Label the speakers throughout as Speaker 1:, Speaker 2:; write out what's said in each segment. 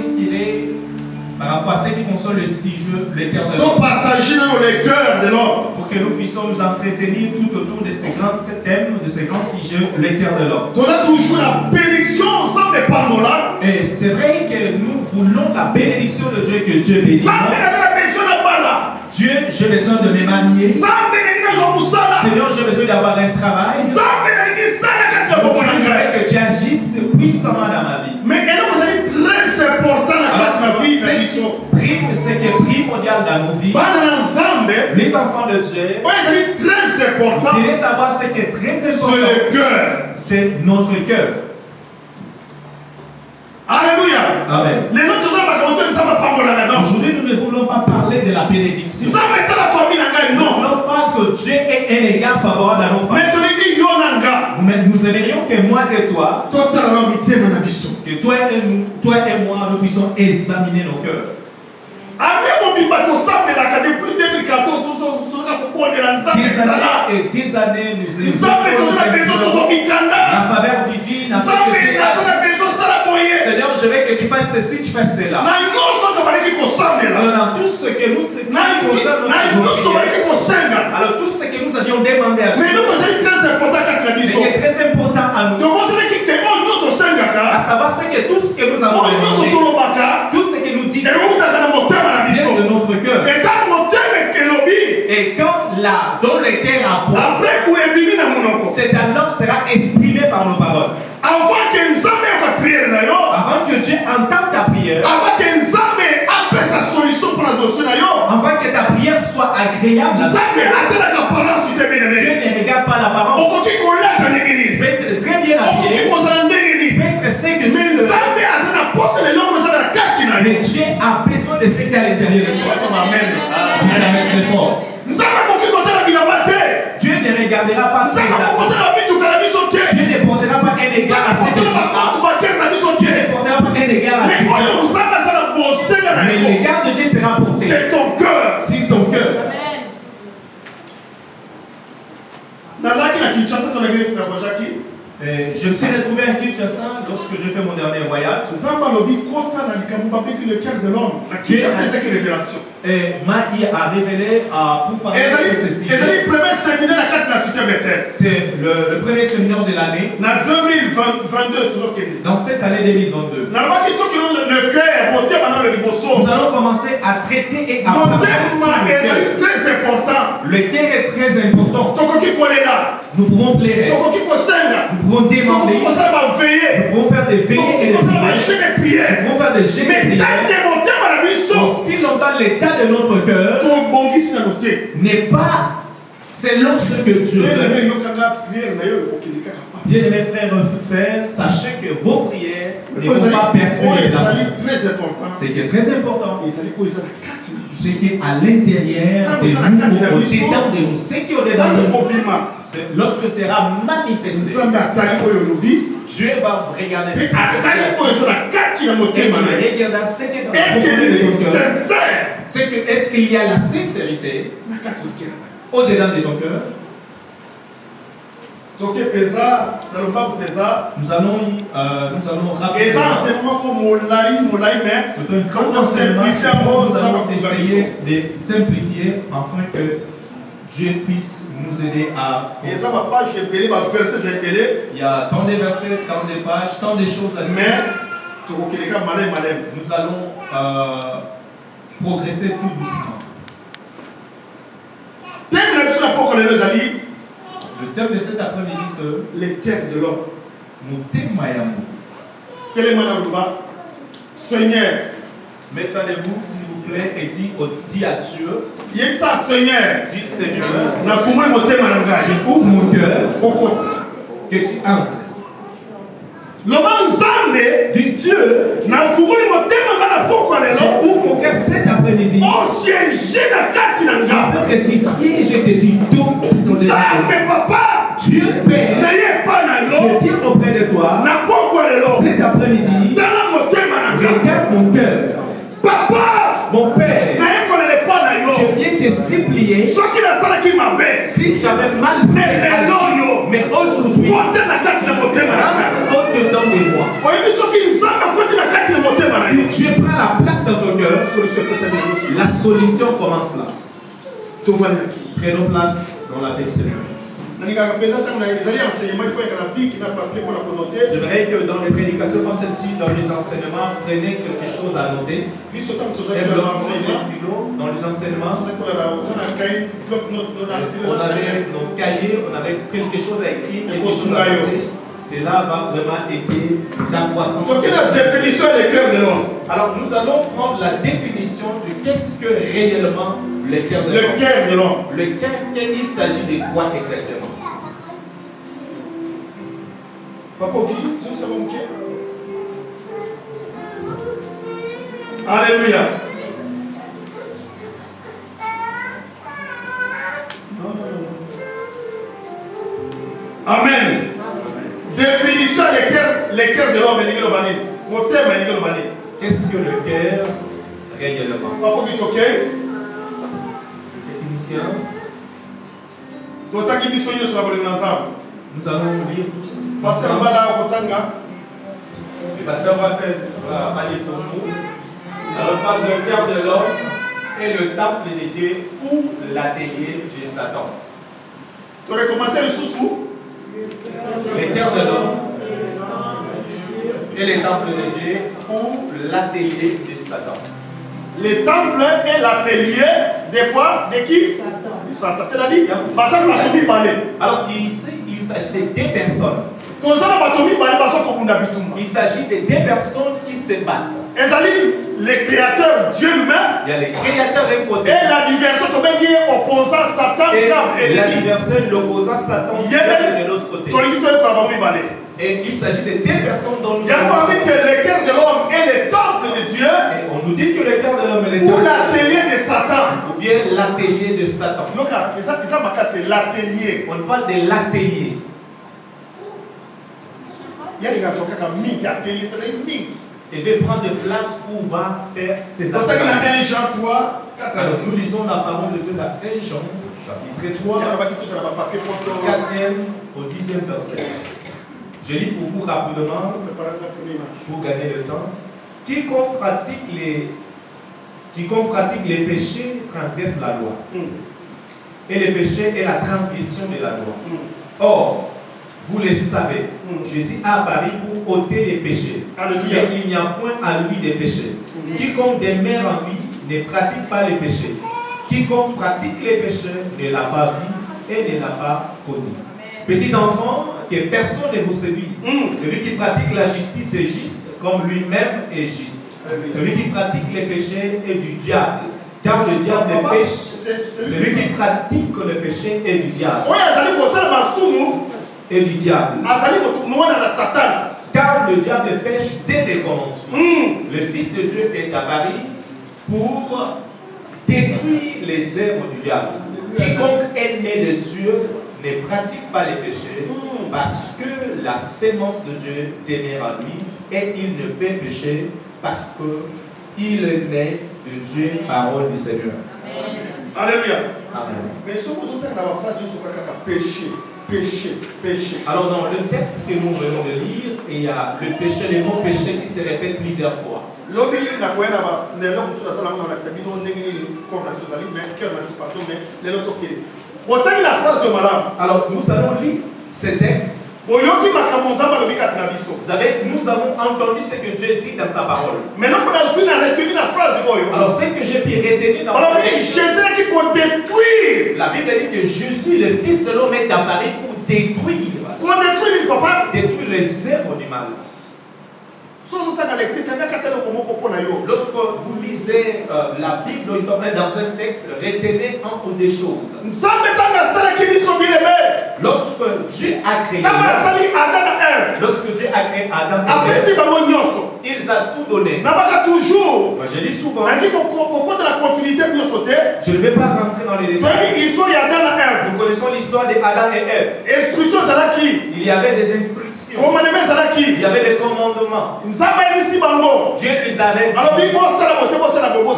Speaker 1: inspiré par rapport à ce qui concerne le sujet, les terres de l'homme.
Speaker 2: Donc partager dans les cœurs de l'homme.
Speaker 1: Pour que nous puissions nous entretenir tout autour de ces grands thèmes, de ces grands sujets, les terres de l'homme.
Speaker 2: On a toujours la bénédiction ensemble et par là.
Speaker 1: Et c'est vrai que nous voulons la bénédiction de Dieu, que Dieu bénisse. Dieu, j'ai besoin de me marier. Seigneur, j'ai besoin d'avoir un travail. Dieu, je veux que tu agisses puissamment dans ma vie.
Speaker 2: Mais vous allez très important dans la vie.
Speaker 1: Ce qui est primordial dans nos vies. Les enfants de Dieu.
Speaker 2: C'est très important.
Speaker 1: Vous devez savoir ce qui est très important.
Speaker 2: C'est le cœur.
Speaker 1: C'est notre cœur.
Speaker 2: Alléluia.
Speaker 1: Amen. Aujourd'hui, nous ne voulons pas parler de la bénédiction. Nous ne voulons pas que Dieu ait un égard favorable à nos familles. Mais nous aimerions que moi et toi, que toi et moi, nous puissions examiner nos cœurs. Des années, nous aimons la faveur divine, à ce que Dieu a. Seigneur, je veux que tu fasses ceci, tu fasses cela. Alors dans tout ce que nous concerne alors tout ce que nous avions demandé à Dieu, ce qui est très important à nous, à savoir c'est que tout ce que nous avons demandé, tout ce que nous disons vient de notre cœur. Et quand dans le cœur cet alors sera exprimé par nos paroles. Avant que Dieu entende ta prière, avant que ta prière soit agréable, Dieu ne regarde pas l'apparence. Tu peux être très bien habillé, tu peux être ce que tu veux, mais Dieu a besoin de ce qui est à l'intérieur de toi. Amen. Très fort. Dieu ne regardera pas tes actes. Dieu ne portera pas un égard à ce que tu as. Dieu ne portera pas un égard à tes cœurs. Mais l'égard de Dieu sera porté.
Speaker 2: C'est ton cœur.
Speaker 1: C'est ton cœur. Je me suis retrouvé à Kinshasa lorsque j'ai fait mon dernier voyage. Et Maï a révélé pour parler de ceci. C'est le premier séminaire de l'année. Dans cette année 2022. Nous allons commencer à traiter et à parler sur le cœur. Le cœur est très important. Nous pouvons plaire. Nous pouvons demander. Nous pouvons faire des veillées et des prières. Nous pouvons faire des jeûnes et des prières. Si longtemps l'état de notre cœur n'est pas selon ce que Dieu veut. Bien-aimés frères et sœurs, sachez que vos prières ne vont pas percer les temps. Ce qui est très important, ce qui est à l'intérieur de nous, au-dedans de nous, ce qui est au-dedans de nous, lorsque sera manifesté, Dieu va regarder ce que tu as. Il regardera ce qui est dans ton cœur. Est-ce qu'il y a la sincérité au-dedans de ton cœur?
Speaker 2: Nous
Speaker 1: allons rapidement. C'est un grand enseignement. Nous allons essayer de simplifier afin que Dieu puisse nous aider à. Il y a tant de versets, tant de pages, tant de choses à dire. Nous allons progresser tout doucement. Le thème de cet après-midi, c'est
Speaker 2: les cœurs de l'homme. Quel est mon Seigneur, mettez-vous s'il vous plaît et dis à Dieu. Dis Seigneur, j'ouvre mon cœur, que tu entres. Dis Dieu, j'ouvre mon cœur cet après-midi. Afin que tu sièges et que tu tournes dans les papa, Dieu Père, je viens auprès de toi cet après-midi. Regarde mon cœur. Papa, mon Père, je viens te supplier. Si j'avais mal fait, mais aujourd'hui, rentre au-dedans de moi.
Speaker 1: Si Dieu prend la place dans ton cœur, la solution commence là. Prenons place dans la paix du Seigneur. J'aimerais que dans les prédications comme celle-ci, dans les enseignements, prenez quelque chose à noter. Un bloc, des stylos, dans les enseignements. On avait nos cahiers, on avait quelque chose à écrire, quelque chose à noter. Cela va vraiment aider la croissance. Alors nous allons prendre la définition de qu'est-ce que réellement le cœur de l'homme. Le cœur, il s'agit de quoi exactement?
Speaker 2: Alléluia. Amen. Définition les cœurs de l'homme.
Speaker 1: Qu'est-ce que le cœur réellement? Définition. Nous allons lire tous. Le pasteur va parler pour nous. Alors, on parle du cœur de l'homme et le temple de Dieu ou l'atelier de Satan.
Speaker 2: Tu aurais commencé le sous-sous.
Speaker 1: Le cœur de l'homme et le temple de Dieu ou l'atelier de Satan.
Speaker 2: Le temple et l'atelier de quoi? De qui? De Satan. C'est-à-dire,
Speaker 1: alors ici, il s'agit de deux personnes. Il s'agit de deux personnes qui se battent.
Speaker 2: Le créateur, Dieu lui-même.
Speaker 1: Il y a le créateur d'un côté.
Speaker 2: Et l'adversaire opposant Satan.
Speaker 1: Et l'adversaire, l'opposant Satan, de l'autre côté. Et il s'agit de deux personnes dont nous
Speaker 2: dit que le cœur de l'homme est le temple de Dieu.
Speaker 1: Et on nous dit que le cœur de l'homme est le temple.
Speaker 2: Ou l'atelier de Satan.
Speaker 1: Ou bien l'atelier de Satan.
Speaker 2: Donc, c'est l'atelier.
Speaker 1: On parle de l'atelier.
Speaker 2: Il y a des gens qui ont atelier, c'est des mink.
Speaker 1: Il veut prendre place où va faire ses affaires. Alors nous lisons la parole de Dieu dans 1 Jean, chapitre 3, 4e au 10e verset. Je lis pour vous rapidement, pour gagner le temps. Quiconque pratique les péchés transgresse la loi. Et le péché est la transgression de la loi. Or, vous le savez, Jésus a apparu pour ôter les péchés. Mais il n'y a point à lui de péché. Quiconque demeure en lui ne pratique pas les péchés. Quiconque pratique les péchés ne l'a pas vu et ne l'a pas connu. Petits enfants, que personne ne vous séduise. Celui qui pratique la justice est juste, comme lui-même est juste. Celui qui pratique les péchés est du diable. Car le diable pêche. Celui qui pratique le péché est du diable. Et du diable. Car le diable pêche dès le commencement. Le Fils de Dieu est apparu pour détruire les œuvres du diable. Quiconque est né de Dieu ne pratique pas les péchés parce que la sémence de Dieu demeure en lui et il ne peut pécher parce qu'il est né de Dieu, parole du Seigneur.
Speaker 2: Alléluia.
Speaker 1: Amen.
Speaker 2: Mais ce que vous avez dans la phrase, c'est péché. Péché, péché.
Speaker 1: Alors dans le texte que nous venons de lire, il y a le péché, le mot péché qui se répète plusieurs fois. Alors nous allons lire ce texte. Vous savez, nous avons entendu ce que Dieu dit dans sa parole. Alors ce que j'ai pu retenir dans ce texte, la Bible dit que Jésus, le Fils de l'homme, est apparu pour détruire les œuvres du mal. Lorsque vous lisez la Bible dans un texte, retenez un peu des choses. Lorsque Dieu a créé Adam et Ève, il a tout donné. Moi, je dis souvent, je ne vais pas rentrer dans les détails. Nous connaissons l'histoire d'Adam et Ève. Il y avait des instructions. Il y avait des commandements. Dieu les avait dit,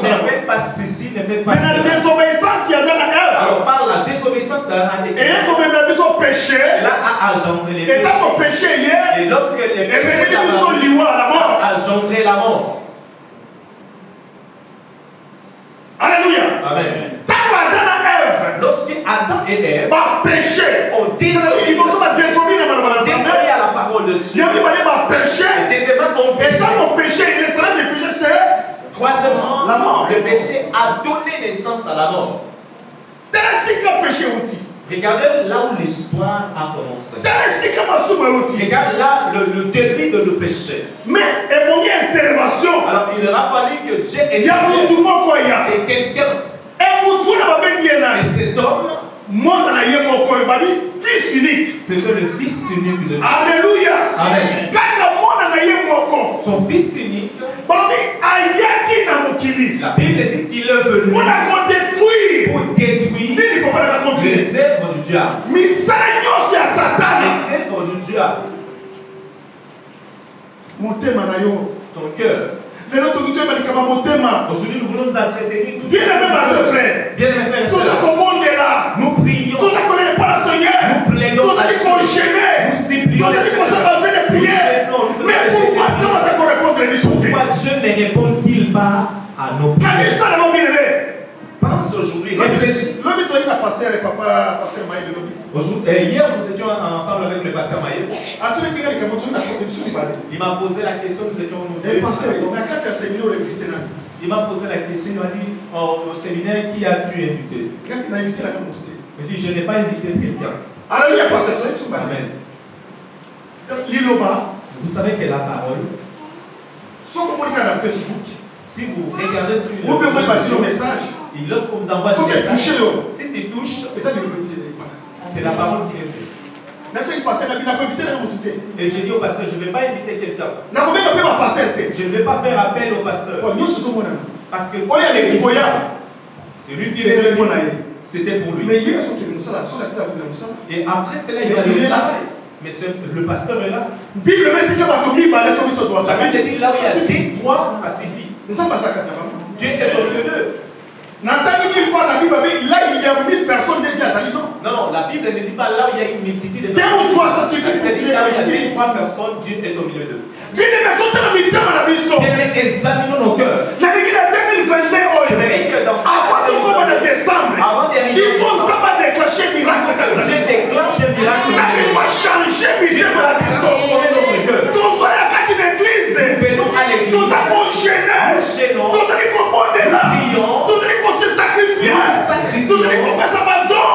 Speaker 1: ne faites pas ceci, ne faites pas cela. Alors par la désobéissance d'Adam et Ève, cela a engendré les péchés. Et lorsque les péchés a engendré la mort.
Speaker 2: Alléluia.
Speaker 1: Amen. Lorsque Adam et Ève ont désobéi à la parole de Dieu, et deuxièmement ont péché. Troisièmement,
Speaker 2: la mort.
Speaker 1: Le péché a donné naissance à la mort. Regardez là où l'histoire a commencé. Regarde là le début de le péché.
Speaker 2: Mais intervention.
Speaker 1: Alors il aura fallu que Dieu ait et quelqu'un. Et cet homme,
Speaker 2: fils unique.
Speaker 1: C'était le fils unique de Dieu.
Speaker 2: Alléluia.
Speaker 1: Amen. Son fils unique. La Bible dit qu'il est venu pour détruire les œuvres du diable. Les œuvres du diable. Ton cœur. Aujourd'hui, nous voulons nous entretenir tout.
Speaker 2: Bien aimé, ma soeur, frère.
Speaker 1: Bien aimé, frère et
Speaker 2: Tout
Speaker 1: sœur.
Speaker 2: ce monde est là.
Speaker 1: Nous prions.
Speaker 2: Tout ce qu'on n'est pas le Seigneur.
Speaker 1: Nous plaidons.
Speaker 2: Tout ce qui sont gênés.
Speaker 1: Nous supplions.
Speaker 2: Tout ce qui sont fait des prières. Mais pourquoi ça va se répondre les
Speaker 1: pourquoi Dieu ne répond-il pas à nos prières? Pense aujourd'hui, réfléchis. Hier, nous étions ensemble avec le pasteur Maïe. Il m'a posé la question, nous étions il m'a posé la question, il m'a dit au séminaire, qui as-tu invité? Il dit, je n'ai pas invité quelqu'un. Amen. Vous savez que la parole, si vous regardez sur le
Speaker 2: message,
Speaker 1: et lorsqu'on vous envoie des messages, si tu touches, c'est la parole qui est venue. Et j'ai dit au pasteur, je ne vais pas inviter quelqu'un. Je ne vais pas faire appel au pasteur. Parce que c'est lui qui est venu. C'était pour lui. Et après cela, il va le travail. Mais le pasteur est là. La Bible dit là où il y a 2, 3, ça suffit. Dieu est au milieu d'eux.
Speaker 2: N'entendez nulle part la Bible, là il y a 1000 personnes dédiées à ça, non?
Speaker 1: Non, la Bible ne dit pas là où il y a une multitude de
Speaker 2: personnes. 2 ou 3, ça suffit pour Dieu.
Speaker 1: Là où il y a 2 ou 3 personnes, Dieu est au milieu d'eux.
Speaker 2: Bien aimé,
Speaker 1: examinons nos cœurs. Je me dis que dans avant d'arriver
Speaker 2: il faut savoir déclencher un miracle.
Speaker 1: Dieu déclenche un miracle.
Speaker 2: Ça va changer
Speaker 1: Dieu va transformer notre cœur. Nous venons à l'église. Nous gênons. Nous prions.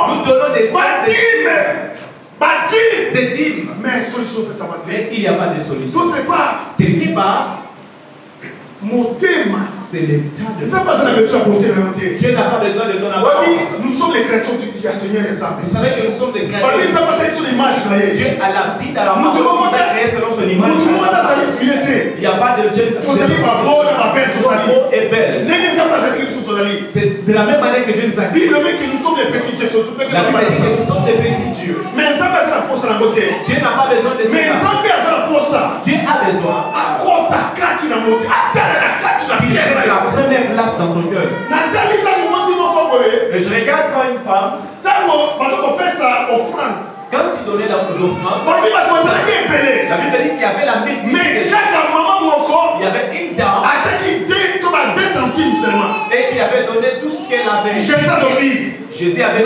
Speaker 1: Nous donnons des dîmes. Mais il n'y a pas de solution.
Speaker 2: D'autre part,
Speaker 1: quelque part,
Speaker 2: c'est l'état de Dieu n'a pas besoin de ton amour. Nous sommes les créatures du Seigneur.
Speaker 1: Vous savez que nous sommes des créatures.
Speaker 2: Dieu
Speaker 1: a la dit dans la parole qu'il a créé selon son image. Il n'y a pas de Dieu. Beau et belle. C'est de la même manière que Dieu nous a créé. La Bible dit que nous sommes des petits dieux.
Speaker 2: Mais
Speaker 1: Dieu n'a pas besoin de ça. Dieu a besoin qu'il ait la première place dans ton cœur. Et je regarde quand une femme, quand il donnait l'offrande, la Bible dit qu'il y avait la multitude. Il y avait une dame et qui avait donné tout ce qu'elle avait. Jésus avait dit,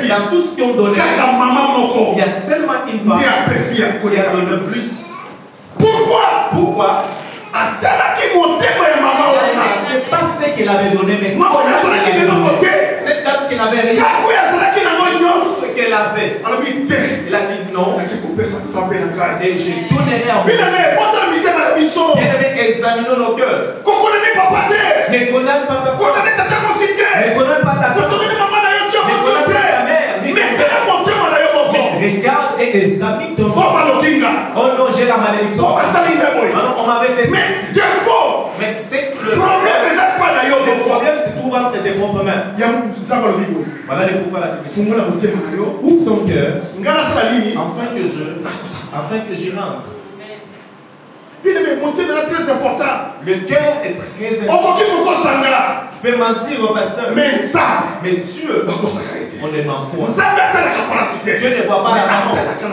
Speaker 1: dans tout ce qu'on donnait, il y a seulement une femme qui a donné plus. Pourquoi? Elle n'était pas ce qu'elle avait donné, mais cette dame qui n'avait rien, ce qu'elle avait, elle a dit non, et je donnerai à vous. Bien aimé, examinons nos cœurs. Ne condamne pas personne. Ne condamne pas ta tante. Ne condamne pas ta mère. Mais regarde et examine ton cœur. Oh non, j'ai la malédiction. On m'avait fait ceci. Mais c'est le problème, c'est tout entre tes propres mains. Voilà le pourquoi la Bible. Ouvre ton cœur afin que je rentre.
Speaker 2: Très important.
Speaker 1: Le cœur est très important. Tu peux mentir au pasteur, mais Dieu profondément quoi. Dieu ne voit pas l'apparence.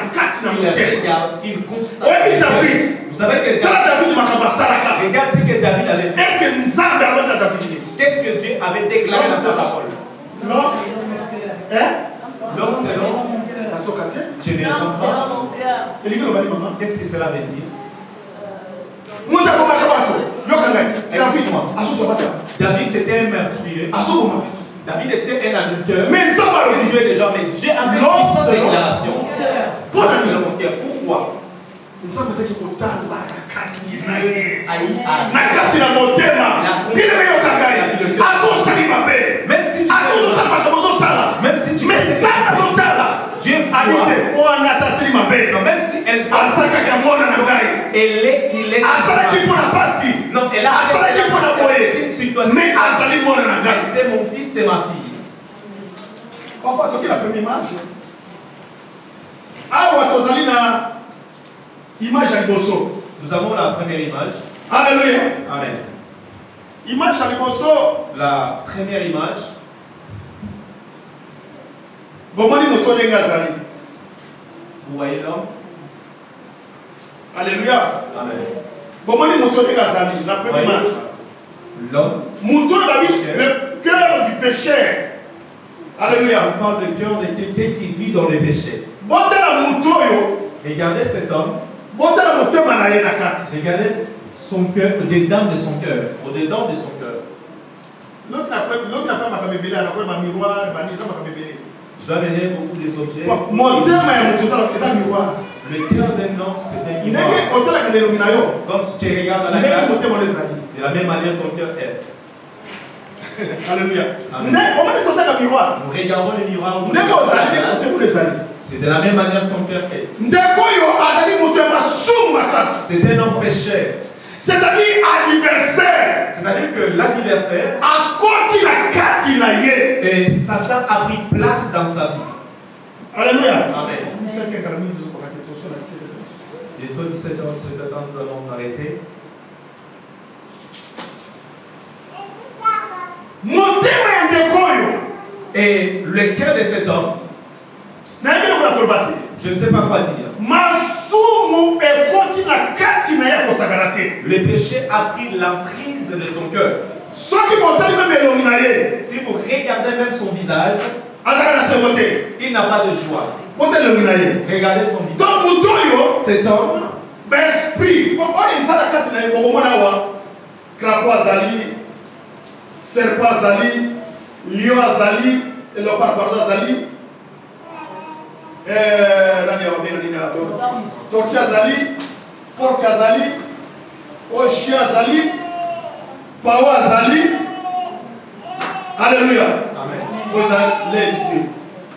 Speaker 1: Il regarde, il constate. Vous savez que regarde ce que David avait fait. Qu'est-ce que Dieu avait déclaré dans sa parole? L'homme c'est l'homme. Je ne pense pas. Qu'est-ce que cela veut dire? David c'était un meurtrier. David était un adulteur. Mais Dieu est déjà, mais Dieu avait une puissante déclaration. Pourquoi? Même si tu Dieu voit, même si elle il est non, elle a une situation. Mais c'est mon fils, c'est ma fille.
Speaker 2: Papa, tu as la première image. Ah, tu as la image à Liboso.
Speaker 1: Nous avons la première image.
Speaker 2: Alléluia.
Speaker 1: Amen.
Speaker 2: Image à Liboso.
Speaker 1: La première image.
Speaker 2: Vous
Speaker 1: voyez l'homme?
Speaker 2: Alléluia.
Speaker 1: Amen.
Speaker 2: La première image.
Speaker 1: L'homme.
Speaker 2: Le cœur du péché. Alléluia.
Speaker 1: On parle de cœur de quelqu'un qui vit dans le péché. Regardez cet homme. Regardez son cœur, au-dedans de son cœur. Au-dedans de son cœur. Je dois mener beaucoup des objets. Le cœur d'un homme, c'est un miroir. Comme si tu regardes à la glace, de la même manière ton cœur est.
Speaker 2: Alléluia.
Speaker 1: Nous regardons le miroir. C'est de la même manière ton cœur est. C'est un homme pécheur.
Speaker 2: C'est-à-dire adversaire.
Speaker 1: C'est-à-dire que l'adversaire,
Speaker 2: et
Speaker 1: Satan a pris place dans sa vie.
Speaker 2: Alléluia.
Speaker 1: Amen. Bientôt 17 ans, nous allons arrêter. Et le cœur de cet homme, je ne sais pas quoi dire. Le péché a pris l'emprise de son cœur. Si vous regardez même son visage, il n'a pas de joie. Regardez son visage. Cet homme,
Speaker 2: crapaud azali, serpent azali, lion azali, léopard azali, tortue azali, porc azali, chien azali, pao azali. Alléluia.
Speaker 1: Amen.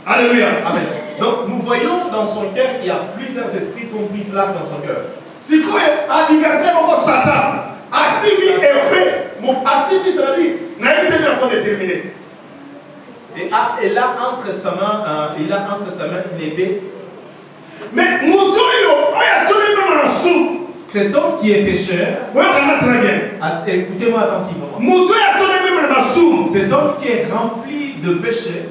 Speaker 2: Alléluia.
Speaker 1: Amen. Donc nous voyons dans son cœur qu'il y a plusieurs esprits qui ont pris place dans son cœur.
Speaker 2: Si quoi adversaire mon Satan, assis épée, mon assis c'est-à-dire n'a pas été déterminé.
Speaker 1: Et là entre sa main, il a entre sa main une épée.
Speaker 2: Mais Moutoyo, a donné même un sou.
Speaker 1: Cet homme qui est pécheur,
Speaker 2: très bien.
Speaker 1: Écoutez-moi attentivement.
Speaker 2: Moutoyo a donné même un sou.
Speaker 1: Cet homme qui est rempli de péché,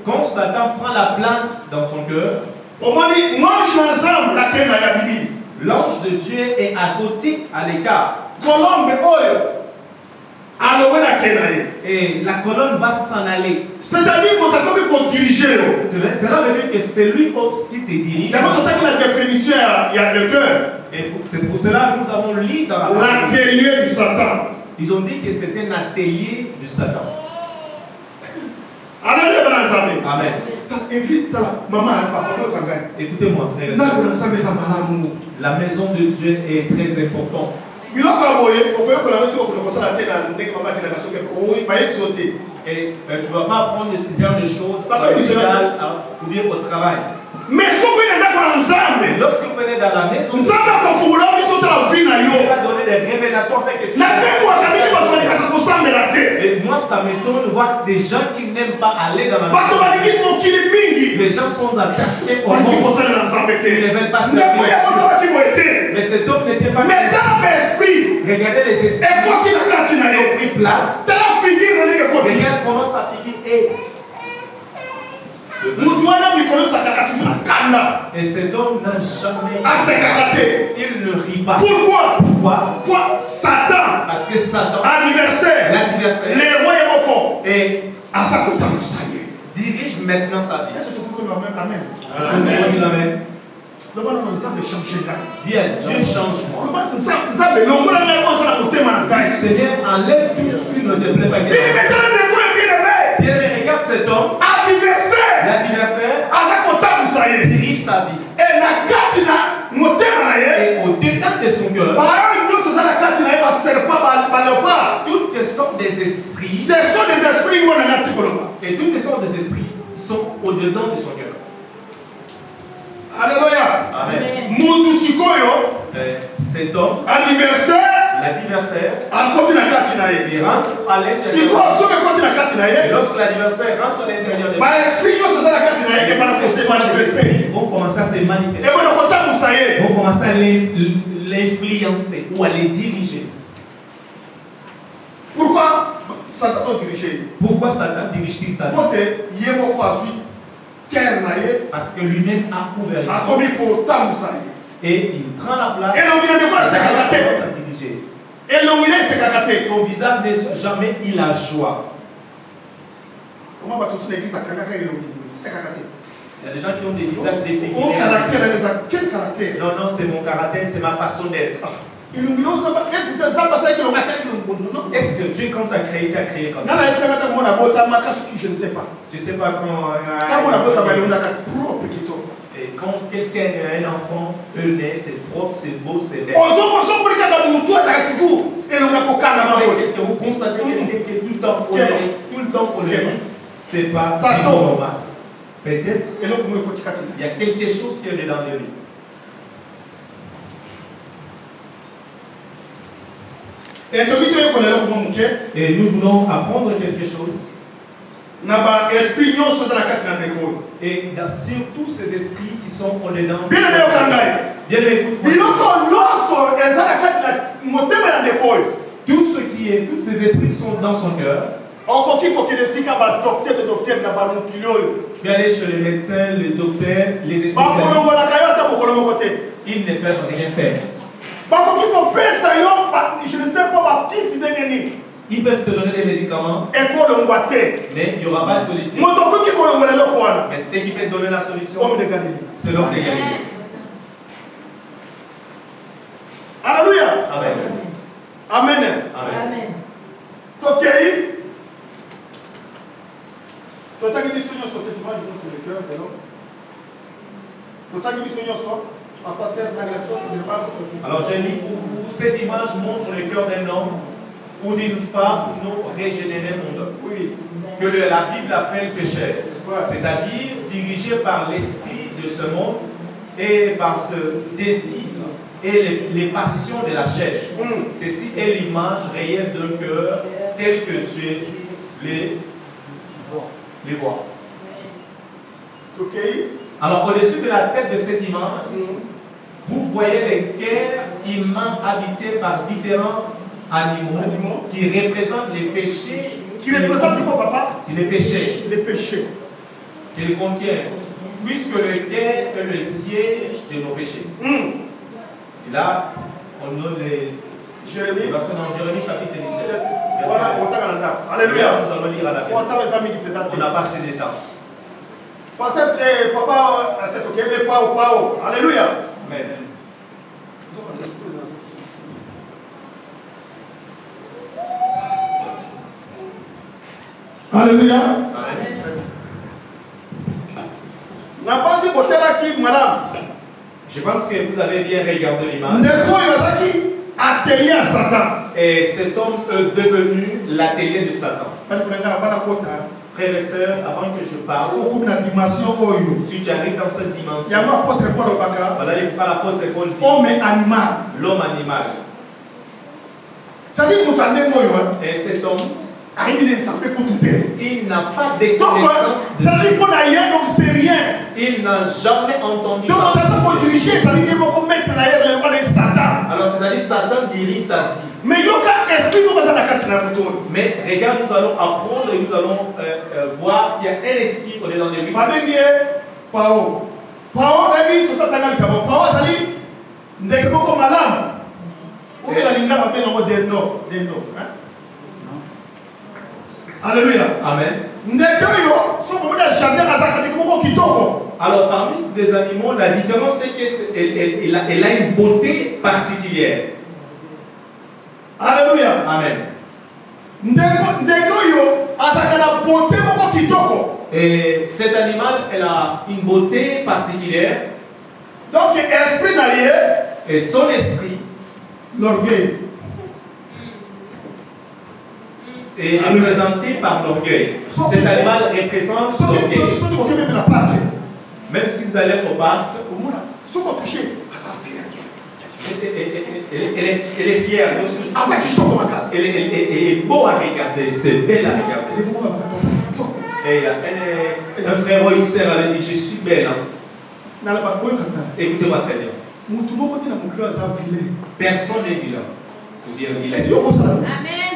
Speaker 1: quand Satan prend la place dans son cœur, l'ange de Dieu est à côté, à l'écart. Et la colonne va s'en aller.
Speaker 2: C'est-à-dire qu'on diriger.
Speaker 1: Cela veut dire que c'est lui aussi qui te dirige.
Speaker 2: La définition, il y a le cœur.
Speaker 1: Et c'est pour cela que nous avons lu dans
Speaker 2: l'atelier du Satan.
Speaker 1: Ils ont dit que c'était un atelier du Satan. Amen. Écoutez-moi, frère et sœur. La maison de Dieu est très importante. Et tu ne vas pas apprendre ce genre de choses ou bien au travail.
Speaker 2: Mais
Speaker 1: lorsque vous venez dans la maison, Dieu va donner des révélations afin que tu et moi, ça m'étonne de voir des gens qui n'aiment pas aller dans la maison. Les gens sont attachés au monde. Ils ne veulent pas servir Dieu. Mais cet homme n'était pas Regardez les esprits qui ont pris place. Regarde comment sa figure est. Et cet homme n'a jamais. Il ne rit pas. Pourquoi?
Speaker 2: Satan.
Speaker 1: Parce que Satan,
Speaker 2: l'adversaire,
Speaker 1: les rois
Speaker 2: et
Speaker 1: dirige maintenant sa vie.
Speaker 2: Est-ce que tu peux dire amen?
Speaker 1: C'est bon, dire amen.
Speaker 2: Dis
Speaker 1: Dieu change-moi.
Speaker 2: Seigneur, enlève tout ce qui ne te plaît pas.
Speaker 1: Bien, regarde cet homme. L'adversaire dirige sa vie. Et au-dedans de son cœur, toutes sortes des esprits. Et toutes sortes des esprits sont au-dedans de son cœur.
Speaker 2: Alléluia.
Speaker 1: Amen. Cet homme, l'adversaire, il rentre à l'intérieur. Et lorsque l'adversaire rentre à l'intérieur de l'esprit, vont commencer à se manifester. Vont commencer à l'influencer ou à les diriger.
Speaker 2: Pourquoi Satan dirige?
Speaker 1: Pourquoi Satan dirige-t-il sa vie? Parce que lui-même a ouvert et il prend la place. Son visage n'est jamais il a joie. Il y a des gens qui ont des visages défigurés.
Speaker 2: Quel caractère?
Speaker 1: Non, c'est mon caractère, c'est ma façon d'être. Est-ce que Dieu, quand tu as créé comme ça?
Speaker 2: Je ne sais pas.
Speaker 1: Je ne sais pas quand. Et quand quelqu'un a un enfant, né, c'est propre, c'est beau, c'est net. Vous constatez quelqu'un qui est tout le temps colérique, c'est pas normal. Peut-être il y a quelque chose qui est dedans de lui. Et nous voulons apprendre quelque chose. Et surtout ces esprits qui sont au-dedans. Bien écoute-moi. Tout ce qui est, tous ces esprits qui sont dans son cœur. Tu peux aller chez les médecins, les docteurs, les spécialistes. Ils ne peuvent rien faire.
Speaker 2: Je ne sais pas
Speaker 1: Ils peuvent te donner des médicaments, mais il n'y aura pas de solution. Mais ce qui peut te donner la solution, c'est l'homme de Galilée.
Speaker 2: Alléluia.
Speaker 1: Amen.
Speaker 2: Amen.
Speaker 1: Amen. Alors j'ai mis où cette image montre le cœur d'un homme ou d'une femme non régénérée monde. Que la Bible appelle pécheur. C'est-à-dire dirigé par l'esprit de ce monde et par ce désir et les passions de la chair. Ceci est l'image réelle d'un cœur tel que Dieu les voit. Alors au-dessus de la tête de cette image, vous voyez les cœurs humains habités par différents animaux qui représentent les péchés.
Speaker 2: Qui représentent quoi, papa?
Speaker 1: Les péchés.
Speaker 2: Les péchés.
Speaker 1: Qu'ils contiennent. Puisque le cœur est le siège de nos péchés. Et là, on note les versets dans Jérémie chapitre 17.
Speaker 2: Alléluia.
Speaker 1: Nous allons lire à la maison. On n'a pas assez de temps.
Speaker 2: Pasteur, papa, c'est ok, Pao. Alléluia.
Speaker 1: Amen.
Speaker 2: Alléluia.
Speaker 1: Amen. Je pense que vous avez bien regardé l'image. Et cet homme est devenu l'atelier de Satan. Frères et sœurs, avant que je parle, si tu arrives dans cette dimension, voilà l'apôtre Paul dit, l'homme animal. Et cet homme, il n'a pas de connaissance de Dieu. Il n'a jamais entendu parler de Dieu. Alors c'est-à-dire Satan dirige sa vie.
Speaker 2: Mais regarde, nous allons apprendre et nous allons voir qu'il y a un esprit qu'on est dans les lui.
Speaker 1: Alléluia.
Speaker 2: Amen. Alors parmi ces animaux, la différence c'est qu'elle a une beauté particulière.
Speaker 1: Alléluia.
Speaker 2: Amen. Et cet animal, elle a une beauté particulière.
Speaker 1: Donc esprit d'ailleurs.
Speaker 2: Et son esprit,
Speaker 1: l'orgueil,
Speaker 2: est représenté par l'orgueil. Cet animal représente l'orgueil. Même si vous allez au parc, elle est fière. Elle est beau à regarder, c'est belle à regarder. Et un frère ou une sœur avait dit, je suis belle. Écoutez-moi très bien. Personne n'est vilain.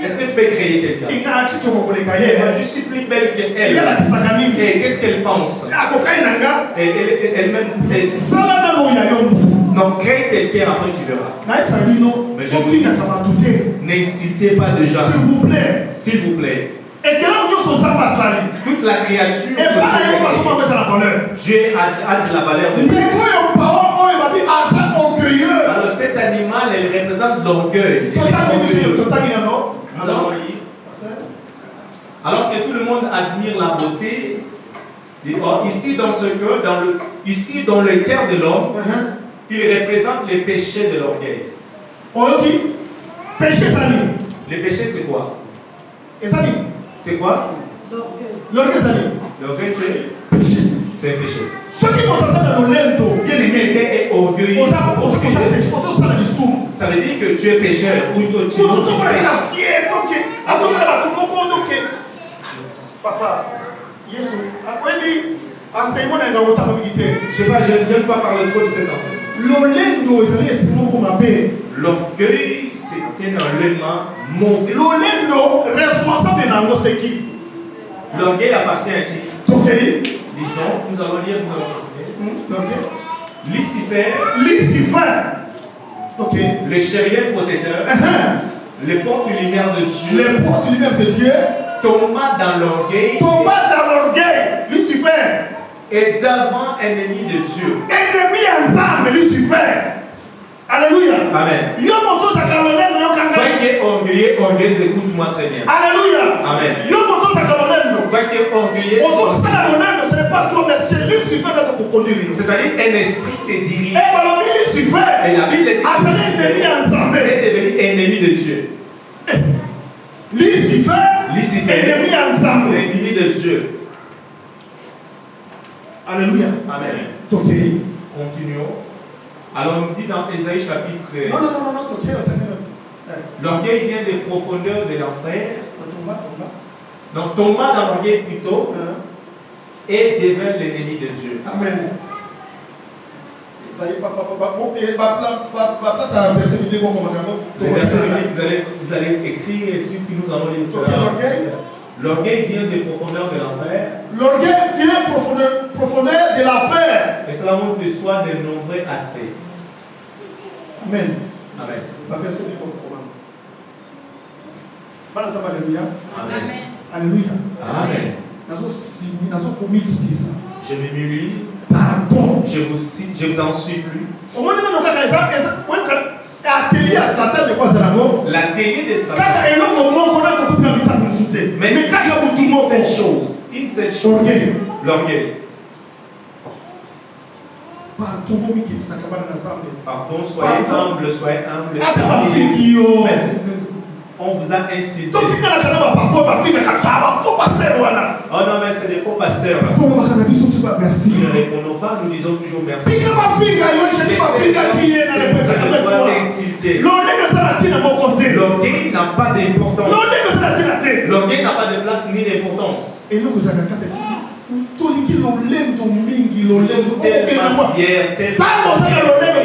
Speaker 2: Est-ce que tu peux créer quelqu'un? Je suis plus belle qu'elle. Et qu'est-ce qu'elle pense? Elle-même. Donc crée quelqu'un, après tu verras. Mais je vous dis, n'insultez pas de gens. S'il vous plaît. Toute la créature, Dieu a de la valeur. Alors cet animal, elle représente l'orgueil. Alors que tout le monde admire la beauté, ici dans ce cœur, ici dans le cœur de l'homme, il représente les péchés de l'orgueil. Les péchés, c'est quoi? C'est quoi? L'orgueil, c'est un péché. Si quelqu'un est orgueilleux, ça veut dire que tu es pécheur ou tu es
Speaker 1: Papa, je n'aime pas parler trop de cet enseignement.
Speaker 2: L'orgueil, c'est un élément mauvais. L'orgueil appartient à qui? Disons, nous allons lire Lucifer, le chérubin protecteur, le porte-lumière de Dieu, tomba dans l'orgueil,
Speaker 1: Lucifer,
Speaker 2: et devant ennemi de Dieu.
Speaker 1: Ennemi ensemble, Lucifer. Alléluia.
Speaker 2: Amen. Orgueilleuse, écoute-moi très bien.
Speaker 1: Alléluia.
Speaker 2: Amen.
Speaker 1: Ce n'est pas toi, mais c'est Lucifer qui te conduit.
Speaker 2: C'est-à-dire un esprit te dirige.
Speaker 1: Et la Bible dit
Speaker 2: est devenu ennemi de Dieu.
Speaker 1: Lucifer, ennemi ensemble.
Speaker 2: Ennemi de Dieu.
Speaker 1: Alléluia.
Speaker 2: Amen. Continuons. Alors on dit dans Ésaïe chapitre...
Speaker 1: Non.
Speaker 2: L'orgueil vient des profondeurs de l'enfer. Donc tomba dans l'orgueil plutôt et devint l'ennemi de Dieu.
Speaker 1: Amen. Le
Speaker 2: verset biblique, vous allez écrire ici, puis nous allons lire cela. L'orgueil vient des profondeurs de l'enfer.
Speaker 1: L'orgueil vient profondeur de l'enfer.
Speaker 2: Et cela montre de soi de nombreux aspects.
Speaker 1: Amen.
Speaker 2: Amen.
Speaker 1: Alléluia.
Speaker 2: Amen.
Speaker 1: Alléluia.
Speaker 2: Amen. Je m'humilie.
Speaker 1: Pardon.
Speaker 2: Je vous cite, je vous en supplie.
Speaker 1: L'atelier de Satan.
Speaker 2: Mais une seule chose. L'orgueil. Pardon, soyez humble. Même si on vous a insulté. Oh non, mais c'est des faux pasteurs. Nous ne répondons pas, nous disons toujours merci. L'orgueil n'a pas d'importance. L'orgueil n'a pas de place ni d'importance.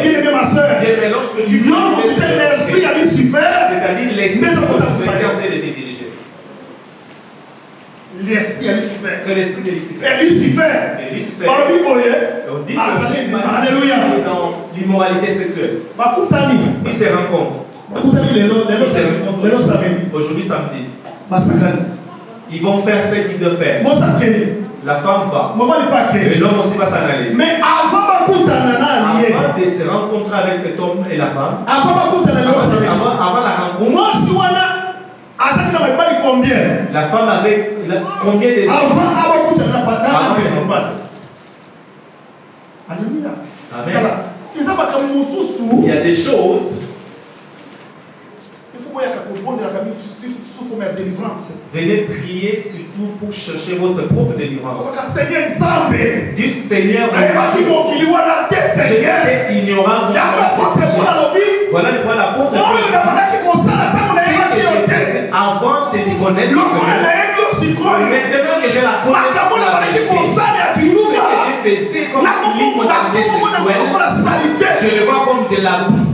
Speaker 2: bien-aimé, ma soeur,
Speaker 1: mais lorsque tu
Speaker 2: l'esprit à Lucifer,
Speaker 1: c'est-à-dire l'esprit qui est en train de te diriger.
Speaker 2: L'esprit à Lucifer.
Speaker 1: C'est l'esprit de Lucifer.
Speaker 2: Et Lucifer.
Speaker 1: On dit
Speaker 2: Alléluia.
Speaker 1: Dans l'immoralité sexuelle. Ils se rencontrent. Aujourd'hui samedi. Ils vont faire ce qu'ils doivent faire. La femme va. Et l'homme aussi va s'en aller.
Speaker 2: Mais avant
Speaker 1: de se rencontrer avec cet homme et la femme, avant la rencontre, la femme avait combien de
Speaker 2: Alléluia.
Speaker 1: Amen. Il y a des choses. Venez prier surtout pour chercher votre propre délivrance. Dites Seigneur, j'étais ignorant de ce. Voilà pourquoi l'apôtre avant de me connaître, maintenant que j'ai la connaissance de la vérité, ce que je faisais comme l'immoralité sexuelle, je le vois comme de la boue.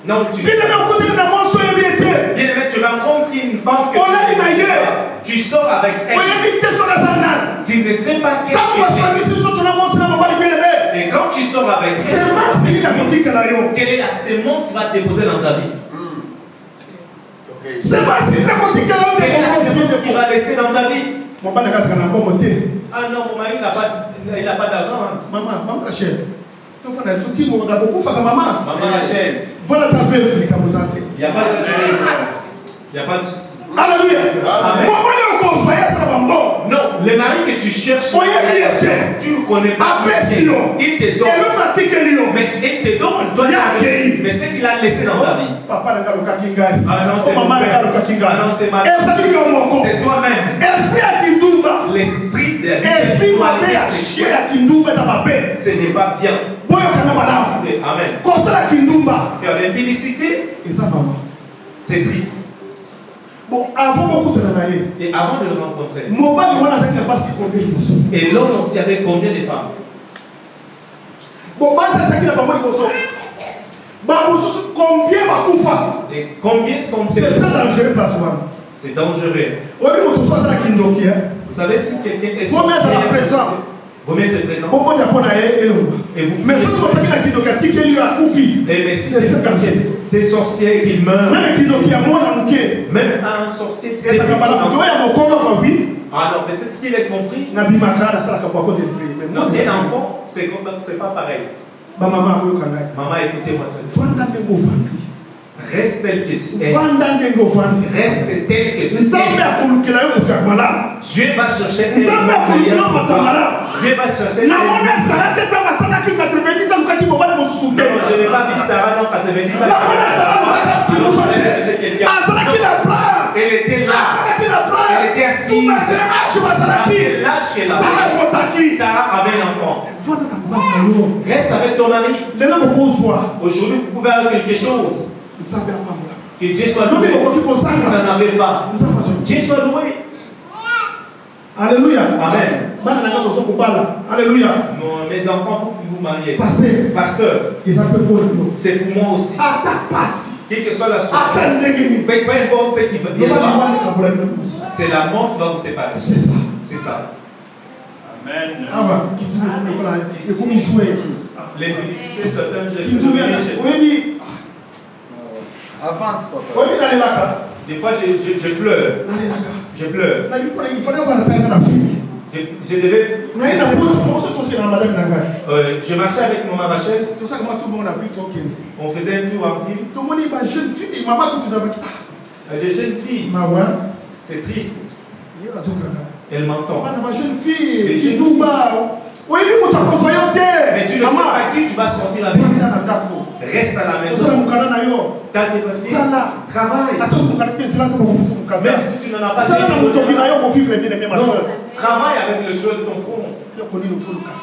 Speaker 1: Non, tu rencontres une femme que tu sors avec elle. Tu ne sais pas qu'est-ce que c'est. Et quand tu sors avec elle, quelle est la sémence qui va te déposer dans ta vie? Quelle est la sémence qui va laisser dans ta vie? Ah non, mon mari il n'a pas d'argent.
Speaker 2: Maman Rachel. Maman
Speaker 1: Rachel.
Speaker 2: Voilà ta veuve,
Speaker 1: il n'y a pas de souci. Il n'y a pas de souci.
Speaker 2: Alléluia.
Speaker 1: Non, le mari que tu cherches, tu ne connais pas. Il te donne. Mais il te donne, toi, mais c'est qu'il a laissé dans ta vie.
Speaker 2: Papa n'a pas le
Speaker 1: ah non, c'est maman n'a pas le ah non, c'est ma c'est toi-même. L'esprit de ce n'est pas bien. Amen. Faire l'impudicité, c'est triste.
Speaker 2: Bon, avant
Speaker 1: et avant de le rencontrer, et l'homme aussi avait combien de femmes?
Speaker 2: Bon,
Speaker 1: et combien sont-elles?
Speaker 2: C'est très dangereux.
Speaker 1: C'est dangereux. Vous savez si quelqu'un est sorcier, vous mettez présent. Et vous mais si t'es sorcier qui meurt, même un sorcier qui ah non, peut-être qu'il est compris. Non, un enfant, c'est pas pareil. Maman, écoutez-moi très bien. Reste tel que tu es. Reste tel que tu es. Dieu va chercher tes moyens. Dieu va chercher tes moyens. Je n'ai pas vu Sarah non 90 ans. Elle était là. Elle était assise. L'âge qu'elle avait. Sarah avait un enfant. Reste avec ton mari. Aujourd'hui, vous pouvez avoir quelque chose. Que Dieu soit loué. Vous n'en avez pas. Dieu soit loué.
Speaker 2: Alléluia.
Speaker 1: Amen.
Speaker 2: Alléluia.
Speaker 1: Mes enfants, vous mariez.
Speaker 2: Pasteur.
Speaker 1: C'est pour moi aussi. Quelle que soit la souffrance, peu importe ce qui va bien, c'est la mort qui va vous séparer. C'est ça. Amen. Les publicités, certains, je avance, papa. Des fois, je pleure. Je pleure. Je devais. Je marchais avec mon Rachel. On faisait un tour en ville. Les jeunes filles. C'est triste. Elle m'entend. Mais tu ne sais pas qui tu vas sortir avec. Reste à la maison. T'as tes papiers. Travaille. Même si tu n'en as pas. Non, travaille avec le souhait de ton front.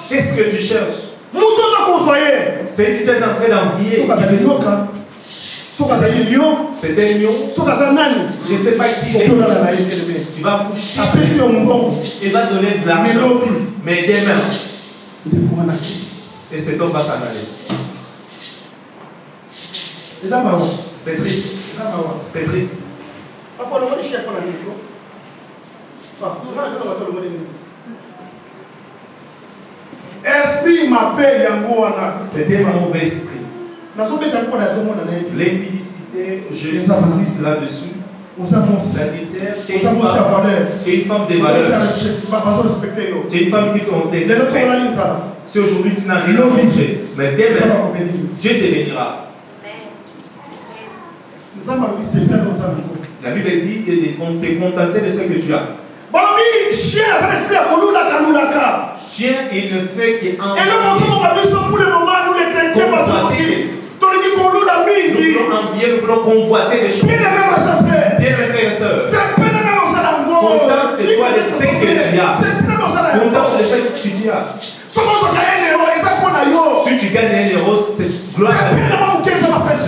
Speaker 1: Qu'est-ce que tu cherches? C'est que tu es en train d'envier. C'est un lion. Je ne sais pas qui est. Tu vas coucher. Il va donner de l'argent. Mais demain, Et cet homme va s'en aller. C'est triste. C'est triste. C'était un mauvais esprit. L'impudicité, je insiste là-dessus. L'adultère, tu es une femme de valeur. Tu es une femme qui te respecte. Si aujourd'hui tu n'as rien mangé, mais demain, Dieu te bénira. La Bible dit de te contenter de ce que tu as. Chien, il ne fait qu'envier. Nous voulons convoiter les choses. Bien, mes frères et sœurs. Contente-toi de ce que tu as. Contente de ce que tu as. Si tu gagnes 1 euro, c'est gloire à Dieu.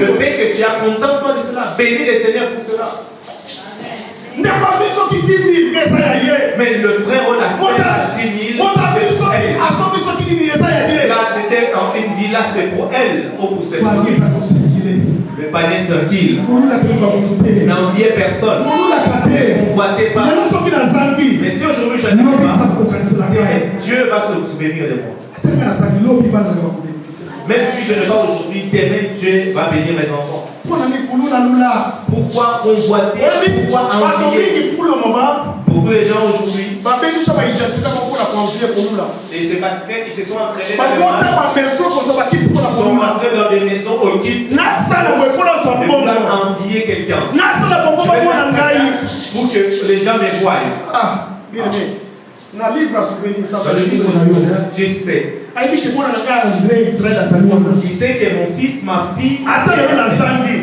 Speaker 1: Le pain que tu as, contente-toi de cela. Bénis le Seigneur pour cela. Mais le frère, on a 10 000. Il a acheté une villa, c'est pour elle ou pour ses familles. Le panier circule. N'enviez personne. Ne convoitez pas. Mais si aujourd'hui je ne pas, Dieu va se souvenir de moi. Même si je ne vais pas aujourd'hui, demain Dieu va bénir mes enfants. Pourquoi convoiter? Pourquoi envier? Beaucoup de gens aujourd'hui. Et c'est parce qu'ils se sont entraînés dans des maisons au guide. Ils veulent envier quelqu'un. Pour que les gens me voient. Je sais. Il sait que mon fils, ma fille,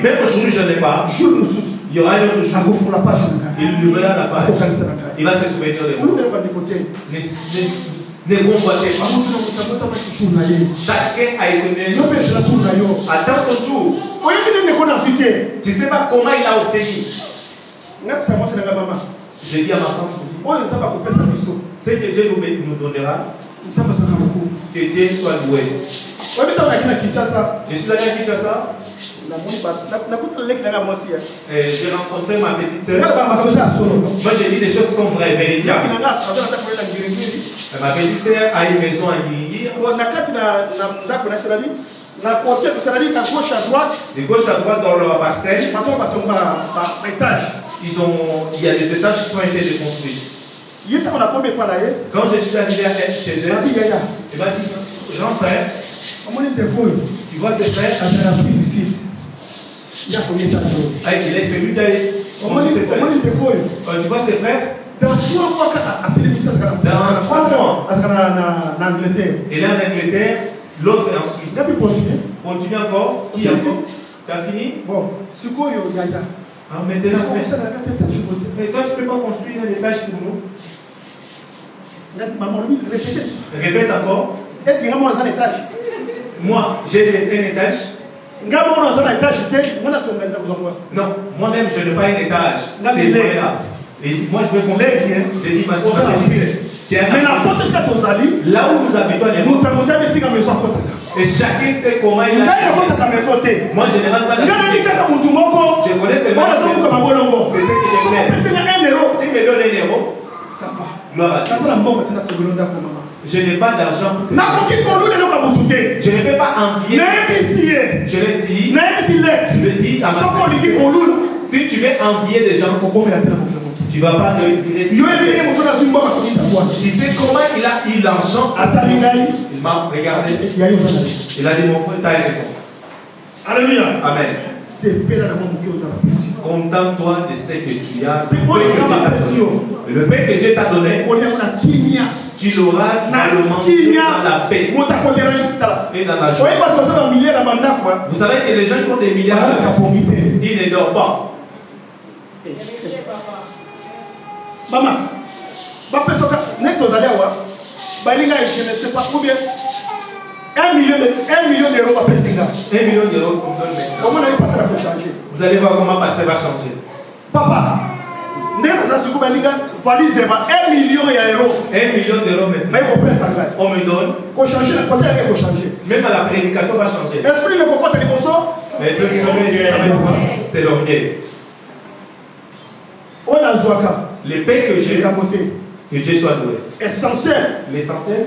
Speaker 1: même aujourd'hui je n'ai pas. Il y aura un autre jour. Il ouvrira la page. Il va se souvenir de moi. Ne convoitez pas. Chacun a été. Attends ton tour. Tu ne sais pas comment il a obtenu. J'ai dit à ma femme, c'est que Dieu nous donnera. Que Dieu soit loué. Je suis allé à Kinshasa. J'ai rencontré ma petite sœur. Moi j'ai dit des choses qui sont vraies, vérifiables. Ma petite sœur a une maison à Ngingir. De gauche à droite dans leur parcelle. Il y a des étages qui ont été déconstruits. Quand je suis arrivé chez eux, il m'a dit, grand frère, tu vois ces frères? Il est celui qui a tu vois ses frères? Dans 3 mois, il est en Angleterre, l'autre est en Suisse. Continue encore. Qui encore? Tu as fini? Bon, maintenant, mais toi tu ne peux pas construire un étage pour nous. Répète encore.
Speaker 2: Est-ce qu'il y a un étage?
Speaker 1: Moi, j'ai un étage. Non, moi-même je n'ai pas un étage. C'est là. Et moi je veux construire. J'ai dit ma soeur. Mais là où nous habitons, et chacun sait comment il a. Moi je n'ai pas de. Je connais seulement. C'est ce que j'ai fait. S'il me donne 1 euro, ça va. Gloire à Dieu. Je n'ai pas d'argent pour je ne peux pas envier. Je l'ai dit. Je le dis à ma soeur. Si tu veux envier des gens, tu ne vas pas te réussir. Tu sais comment il a eu l'argent? Il m'a regardé. Il a dit mon frère, tu as raison.
Speaker 2: Alléluia.
Speaker 1: Amen. Contente-toi de ce que tu as. Le pain que Dieu t'a donné, tu l'auras, tu vas le manger dans la paix et dans la joie. Vous savez que les gens qui ont des milliards, ils ne dorment pas.
Speaker 2: Maman, je ne sais pas combien. 1 million d'euros va passer.
Speaker 1: 1 million d'euros qu'on donne maintenant.
Speaker 2: Comment le pasteur va changer?
Speaker 1: Vous allez voir comment le pasteur va changer.
Speaker 2: Papa,
Speaker 3: valise 1 million d'euros.
Speaker 1: 1 million d'euros maintenant. On me donne. Même à la prédication va changer. Mais le premier, c'est l'orgueil. Les paix que j'ai, que Dieu soit loué. L'essentiel,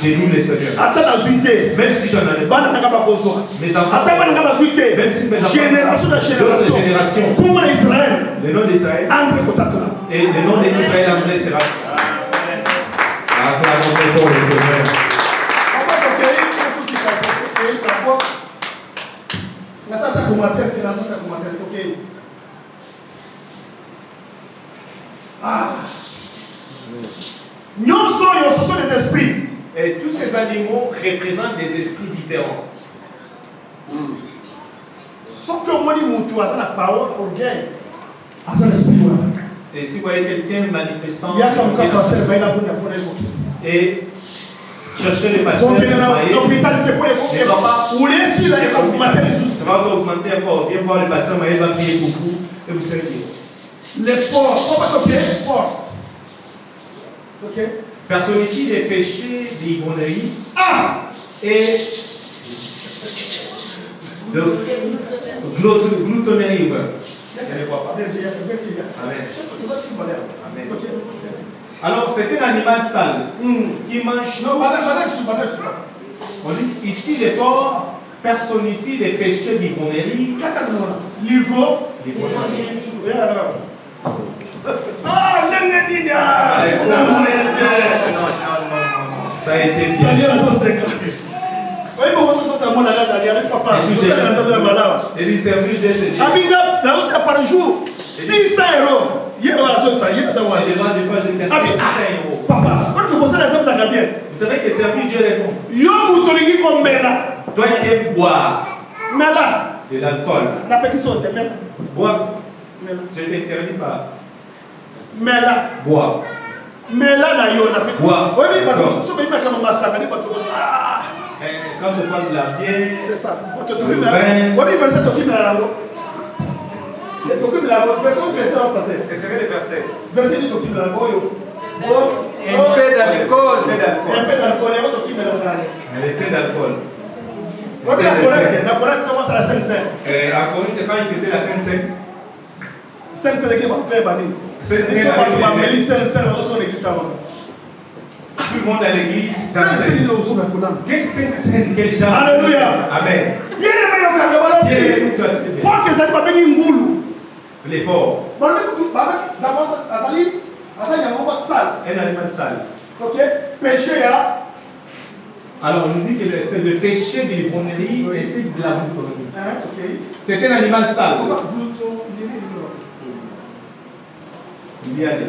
Speaker 1: j'ai loué le Seigneur. Même si j'en ai pas, mes enfants, même si mes enfants, d'autres générations, le nom d'Israël et le nom d'Israël André sera. Acclamons pour le Seigneur.
Speaker 3: Ce sont des esprits.
Speaker 1: Et tous ces animaux représentent des esprits différents. Et si vous voyez quelqu'un manifestant et chercher les pasteur, ça va augmenter encore. Viens voir le pasteur, il va prier beaucoup et vous savez
Speaker 3: les porcs,
Speaker 1: personnifie les péchés d'ivrognerie et de gloutonnerie. Amen. Alors, c'est un animal sale qui mange. On dit ici, les porcs personnifient les péchés d'ivrognerie. Ça a été bien. Et il servit Dieu, c'est Dieu.
Speaker 3: Par jour, 600 euros.
Speaker 1: Des fois, je casse 600 euros.
Speaker 3: Papa,
Speaker 1: vous savez que servir Dieu est bon. Toi, tu aimes boire de l'alcool. Boire, je ne t'interdis pas. Boire. Quand on parle de la bière,
Speaker 3: c'est ça.
Speaker 1: Le vin. Et c'est le verset.
Speaker 2: Un peu d'alcool.
Speaker 1: À Corinthe, quand il faisait la Sainte-Seine, tout le monde à l'église, quelle Sainte-Seine, quel genre.
Speaker 3: Alléluia.
Speaker 1: Amen. Les pauvres. Un animal sale.
Speaker 3: Péché,
Speaker 1: alors on nous dit que c'est le péché de l'ivrognerie et c'est de la gloutonnerie. C'est un animal sale. Il y a des.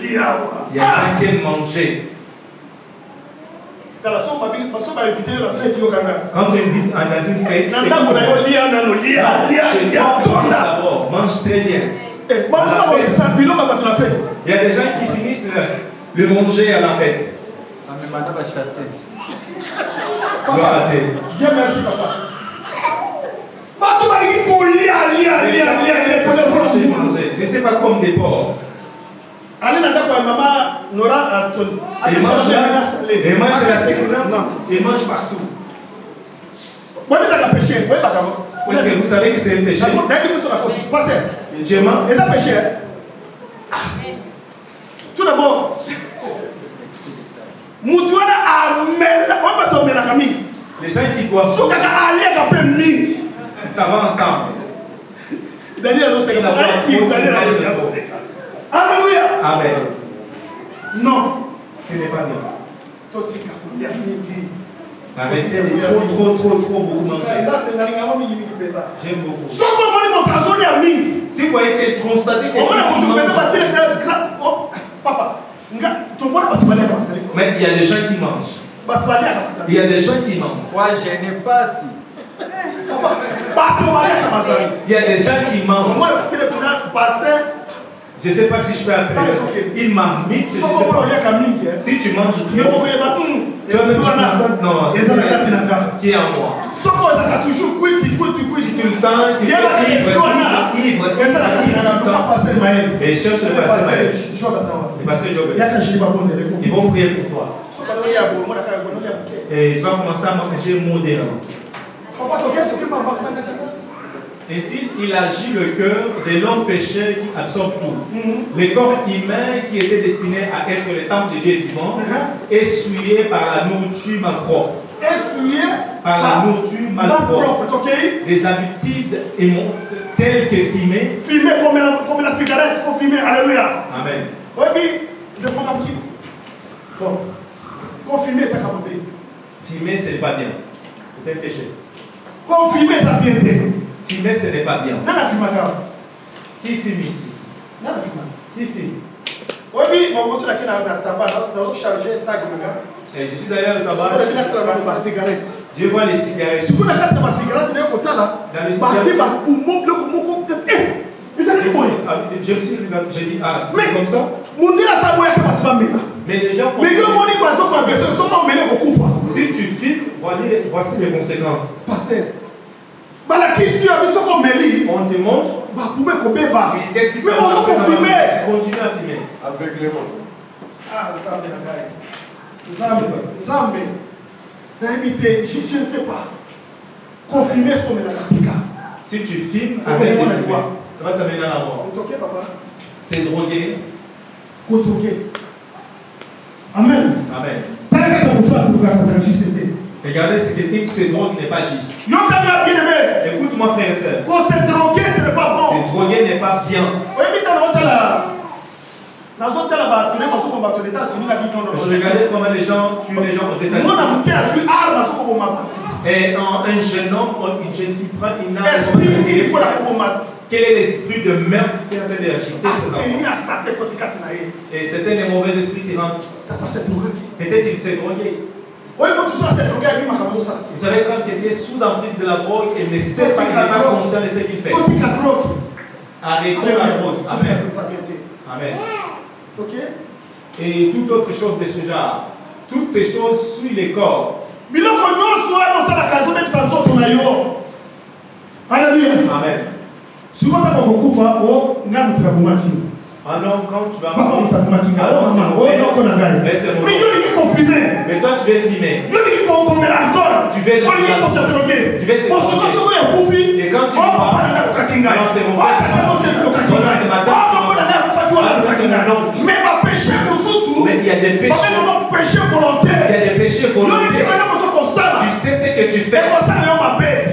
Speaker 1: Il y a un qui aime manger. Quand tu invites dans une fête, d'abord, mange très bien. Il y a des gens qui finissent le manger à la fête. Gloire à Dieu.
Speaker 3: Dieu merci, papa.
Speaker 1: Je ne sais pas comme des porcs.
Speaker 3: Allez là maman Nora
Speaker 1: ils mangent la séquence, ils mangent partout. Est-ce que vous savez que c'est un péché? Je mens.
Speaker 3: Tout d'abord,
Speaker 1: les gens qui doivent, ça va ensemble.
Speaker 3: Alléluia.
Speaker 1: Amen.
Speaker 3: Non.
Speaker 1: Ce n'est pas bien.
Speaker 3: La
Speaker 1: vérité est trop beaucoup manger. J'aime beaucoup. Si vous voyez qu'elle constate mais il y a des gens qui mangent. Il y a des gens qui mangent.
Speaker 2: Moi, je n'ai pas si.
Speaker 1: Il y a des gens qui mangent. Je ne sais pas si je peux appeler. Une marmite. Si tu manges trop, non, qui qui est en moi.
Speaker 3: Si tout le temps,
Speaker 1: il est ivre, et cherche le pasteur Job. Ils vont prier pour toi. Et tu vas commencer à manger modéré. Ainsi, il agit le cœur de l'homme pécheur qui absorbe tout. Le corps humain qui était destiné à être le temple de Dieu vivant est souillé par la nourriture malpropre. Par la nourriture malpropre. Les habitudes telles que fumer.
Speaker 3: Fumer comme la cigarette, faut fumer. Alléluia.
Speaker 1: Amen.
Speaker 3: Bon. Quand fumer, c'est comme
Speaker 1: fumer, c'est pas bien. C'est un péché.
Speaker 3: Quand fumer, ça bien.
Speaker 1: Fumer, ce n'est pas bien.
Speaker 3: Qui
Speaker 1: fume ici? Qui fume?
Speaker 3: Oui,
Speaker 1: et je suis allé au tabac. Je vois les cigarettes. Dans le je dis, ah, c'est comme ça. Mais les gens si tu filmes, voici les conséquences.
Speaker 3: Pasteur.
Speaker 1: On te montre. Qu'est-ce qui se passe? Tu continues à filmer.
Speaker 3: Avec les mots. Ah, je ne sais pas. Confirmer ce qu'on met dans la.
Speaker 1: Si tu filmes, avec les voix, ça va t'amener à la mort. C'est drogué.
Speaker 3: Amen.
Speaker 1: Amen. Regardez, c'est quelqu'un qui se drogue n'est pas juste. Écoute-moi, frère et soeur.
Speaker 3: Se droguer, ce n'est pas bon.
Speaker 1: Se droguer n'est pas bien. Je regardais comment les gens tuent les gens aux États-Unis. Et un jeune homme, une jeune fille prend une arme. Quel est l'esprit de meurtre qui est en train d'agiter cela? Et c'était les mauvais esprits qui rentrent. Peut-être qu'il s'est drogué. Vous savez, quand quelqu'un est sous l'emprise de la drogue et ne sait pas, il n'est pas conscient de ce qu'il fait. Arrêtons la drogue. Amen. Amen. Et toute autre chose de ce genre. Toutes ces choses suivent les corps.
Speaker 3: Alléluia.
Speaker 1: Amen. Ah non, quand tu vas mourir, mais toi tu veux filmer. Tu veux et quand tu vas, c'est mon mais il y a des péchés volontaires. Il y a des péchés volontaires. Tu sais ce que tu fais.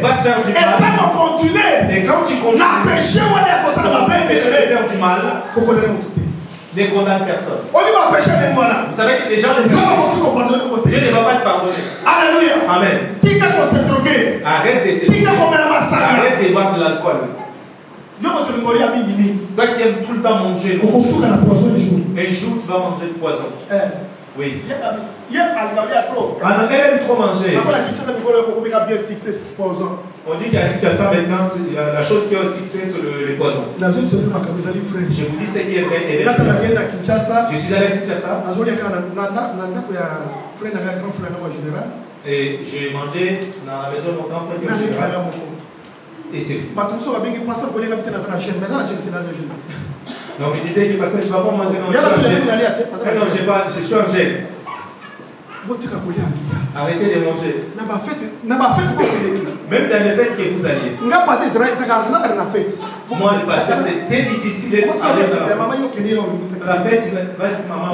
Speaker 1: Va te faire du mal. Et quand tu continues faire du mal, ne condamne personne. Vous savez que les gens Dieu ne va pas te pardonner.
Speaker 3: Alléluia.
Speaker 1: Amen. Arrête de boire de l'alcool. Toi qui aimes tout le temps manger, un jour tu vas manger du poison. Oui. Elle aime trop manger. On dit qu'à Kinshasa maintenant, la chose qui a un succès sur les poisons. Je vous dis ce qui est vrai. Je suis allé à Kinshasa. Et j'ai mangé dans la maison de mon grand frère qui est général. Et c'est tout. Donc il disait que parce que tu ne vas pas manger dans le gel. Non, je suis en gel. Arrêtez de manger. Même dans les fêtes que vous alliez. Moi, le pasteur, c'était difficile d'être avec la fête, maman.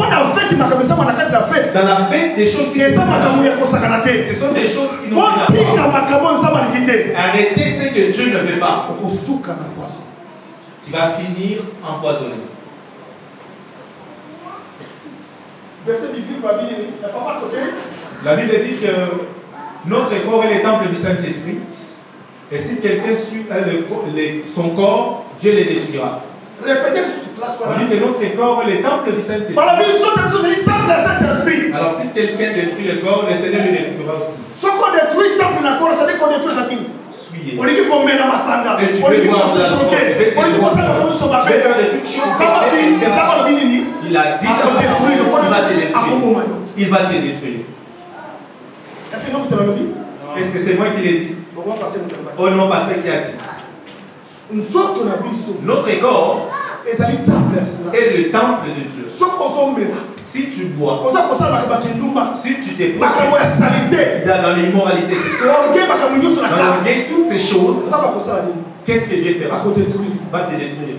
Speaker 1: Dans la fête, des choses qui sont ce sont des choses qui n'ont pas. Arrêtez ce que Dieu ne veut pas. Tu vas finir empoisonné. La Bible dit que notre corps est le temple du Saint-Esprit. Et si quelqu'un suit son corps, Dieu le détruira. On dit que notre corps est le temple du Saint-Esprit. Alors si quelqu'un détruit le corps, le Seigneur le détruira aussi. Suyez. Et tu veux voir la drogue, tu veux faire de toutes choses. Il a dit il va te détruire. Est-ce que c'est moi qui l'ai dit? Oh non, pasteur qui a dit. Notre corps est le temple de Dieu. Si tu bois, si tu te prostitues dans l'immoralité sexuelle, dans l'orgueil, toutes ces choses, qu'est-ce que Dieu fera? Va te détruire.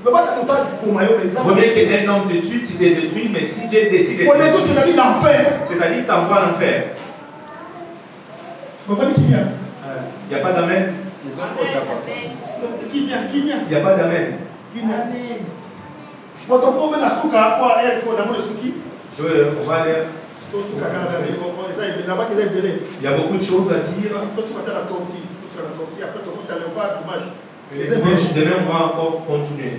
Speaker 1: Vaut mieux qu'un homme te tue, tu te détruis, mais si Dieu décide de te détruire, c'est-à-dire t'envoie à l'enfer. Il n'y a pas d'amen. Il n'y a pas d'amen. On va aller. Il y a beaucoup de choses à dire. Demain, on va encore continuer.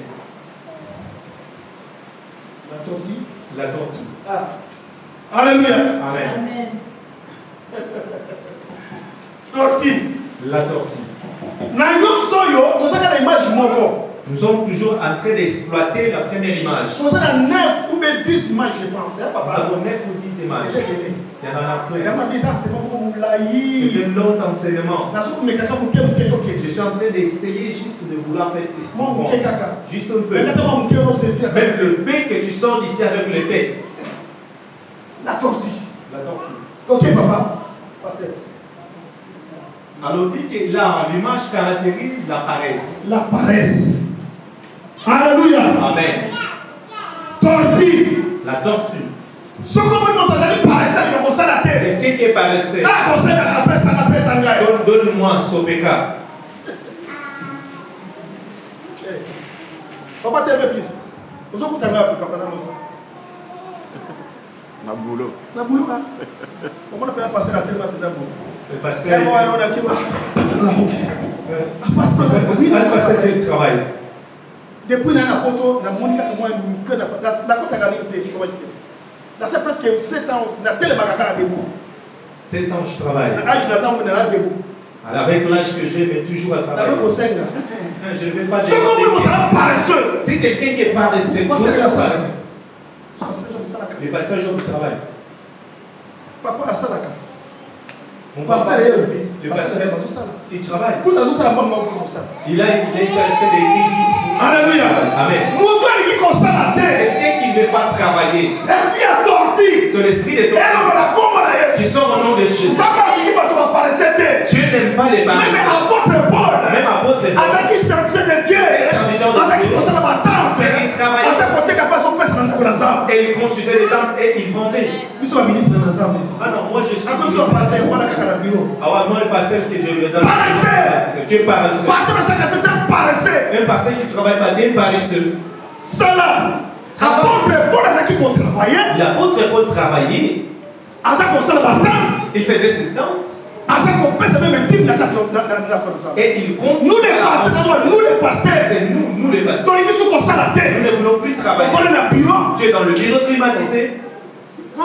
Speaker 1: La tortue.
Speaker 3: Ah. Alléluia.
Speaker 1: Amen.
Speaker 3: Tortue.
Speaker 1: La tortue. Nous sommes toujours en train d'exploiter la première image.
Speaker 3: Nous avons 9 ou 10 images, je pense.
Speaker 1: Nous avons 9 ou 10 images. Il y en a plein. C'est un long enseignement. Je suis en train d'essayer juste de vouloir faire expliquer. Juste un peu. Même le paix que tu sors d'ici avec le paix.
Speaker 3: La tortue.
Speaker 1: La tortue.
Speaker 3: Ok, papa. Pasteur.
Speaker 1: Alors, dit que là, l'image caractérise la paresse.
Speaker 3: La paresse. Alléluia.
Speaker 1: Amen.
Speaker 3: Tortue.
Speaker 1: La tortue.
Speaker 3: Quelqu'un
Speaker 1: qui est paresseux. Donne-moi un sopeka.
Speaker 3: Papa, t'es un peu plus. Vous avez papa dans ça.
Speaker 2: Na boulot.
Speaker 3: Na boulot, hein. Comment on peut passer la tête maintenant?
Speaker 1: Le pasteur. Pasteur travaille.
Speaker 3: Depuis la poto, la Monica, moi, la côte à gagner le chômage. Là, c'est presque 7 ans, on a tellement de debout.
Speaker 1: 7 ans, je travaille.
Speaker 3: Avec
Speaker 1: l'âge que j'ai, mais toujours à travailler. Je ne vais pas dire. C'est quelqu'un qui est paresseux. Le pasteur, je travaille.
Speaker 3: Papa, à Salaka.
Speaker 1: Mon pasteur, il travaille. Il a une qualité d'écrire.
Speaker 3: Alléluia.
Speaker 1: Amen. Quelqu'un qui ne veut pas travailler. C'est l'esprit de tortue. Qui sort au nom de Jésus. Dieu n'aime pas les paresseux. Même apôtre Paul. Et il construisait des temples et il vendait. Ah non, moi je suis. Ah moi le pasteur que je lui donne. Tu es paresseux. Un pasteur qui travaille pas, tu es paresseux. L'apôtre Paul travaillait. Il faisait ses tentes. Et il compte.
Speaker 3: Nous les pasteurs,
Speaker 1: c'est nous les pasteurs. Nous ne voulons plus travailler. Tu es dans le bureau climatisé. Dis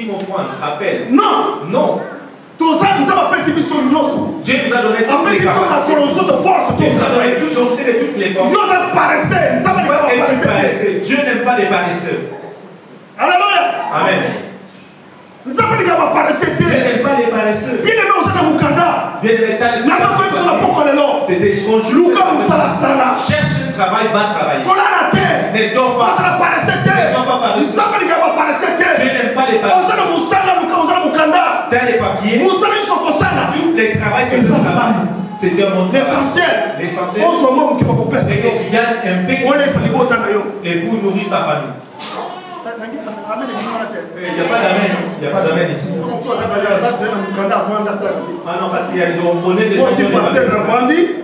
Speaker 1: mon frère, appelle. Non. Dieu nous a donné toutes les capacités. Dieu nous a donné toutes les forces. Dieu n'aime pas les paresseux. Amen. Dieu n'aime pas les paresseux. C'était cherche un travail, va travailler. Ne dors pas. Ne sois pas paresseux. Dieu n'aime pas les paresseux. Dans les papiers, tous les travails, c'est un monde. L'essentiel, c'est que tu gagnes un peu et pour nourrir ta famille. Il n'y a pas d'amen ici. Ah non, parce qu'il y a des abonnés de gens.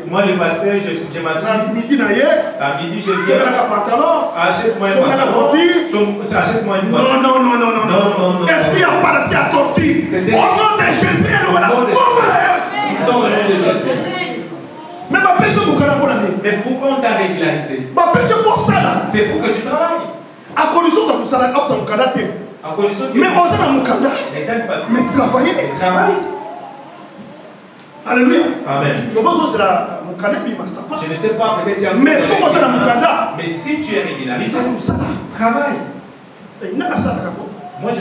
Speaker 1: Moi, le pasteur, je m'assieds. À midi, je viens. Achète-moi un pantalon. Achète-moi une voiture. Non.
Speaker 3: Esprit apparaissait à tortue. Au nom de Jésus,
Speaker 1: ils sont au nom de Jésus. Mais pourquoi on t'a régularisé? C'est pour que tu travailles.
Speaker 3: À condition que tu sois mais on s'en a mais travailler. Alléluia.
Speaker 1: Amen. Je ne sais pas, peut-être. Mais si tu es régularisé, travaille.
Speaker 2: Moi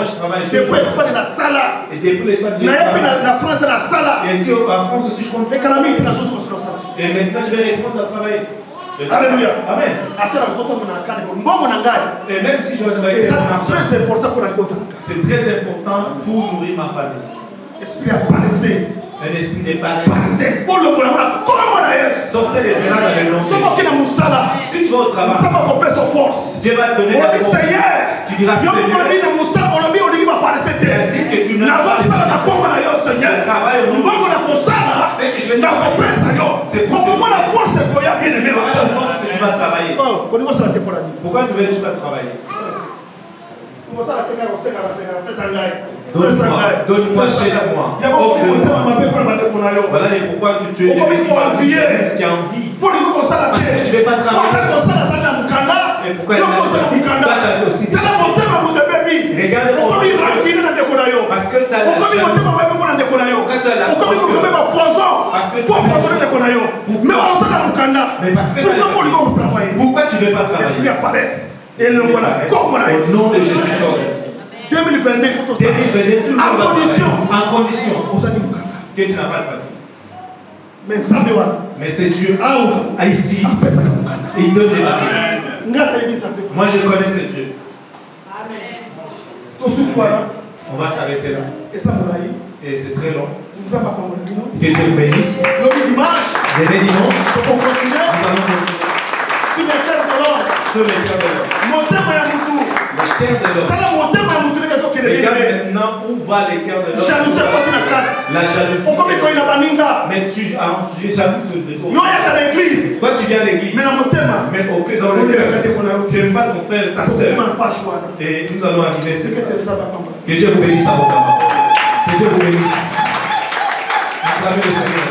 Speaker 2: je travaille chez
Speaker 3: depuis Espagne na sala.
Speaker 2: Et depuis l'Espagne, je
Speaker 3: travaille. Na France na sala.
Speaker 2: Et ici en France aussi je compte.
Speaker 3: Et
Speaker 2: maintenant je vais répondre à travailler.
Speaker 3: Alléluia.
Speaker 2: Amen. Et même si je vais travailler,
Speaker 3: c'est très important pour la
Speaker 2: c'est très important pour nourrir ma famille.
Speaker 3: Esprit à paraître.
Speaker 2: Un esprit de paresse. Sortez les cela dans les longs. Si tu vas au travail, Dieu va te donner la force. Tu diras Seigneur, tu as dit que tu n'as pas de travail au nom de Jésus. C'est que je vais travailler. C'est pour que tu vas travailler. Pourquoi tu vas travailler? Donne-moi chez moi. Voilà pourquoi tu es qui a envie. Parce que tu ne veux pas travailler. Et pourquoi il a aussi regarde parce que tu as pourquoi tu ne veux pas travailler?
Speaker 3: Et le voilà,
Speaker 2: au nom de Jésus sort.
Speaker 3: 2022, il faut tout ça.
Speaker 2: En condition que tu n'as pas de papier. Mais c'est Dieu ici. Il donne des papiers. Moi je connais ce Dieu. On va s'arrêter là. Et c'est très long. Que Dieu vous bénisse. Demain dimanche, nous allons sur les terres de l'homme. Regarde maintenant où va les cœurs de l'homme. La jalousie. Mais tu es jaloux sur les autres. Toi tu viens à l'église. Mais dans le cœur, tu n'aimes pas ton frère, ta soeur. Et nous allons arriver. Que Dieu vous bénisse à vos camarades. Que Dieu vous bénisse. Acclamez le Seigneur.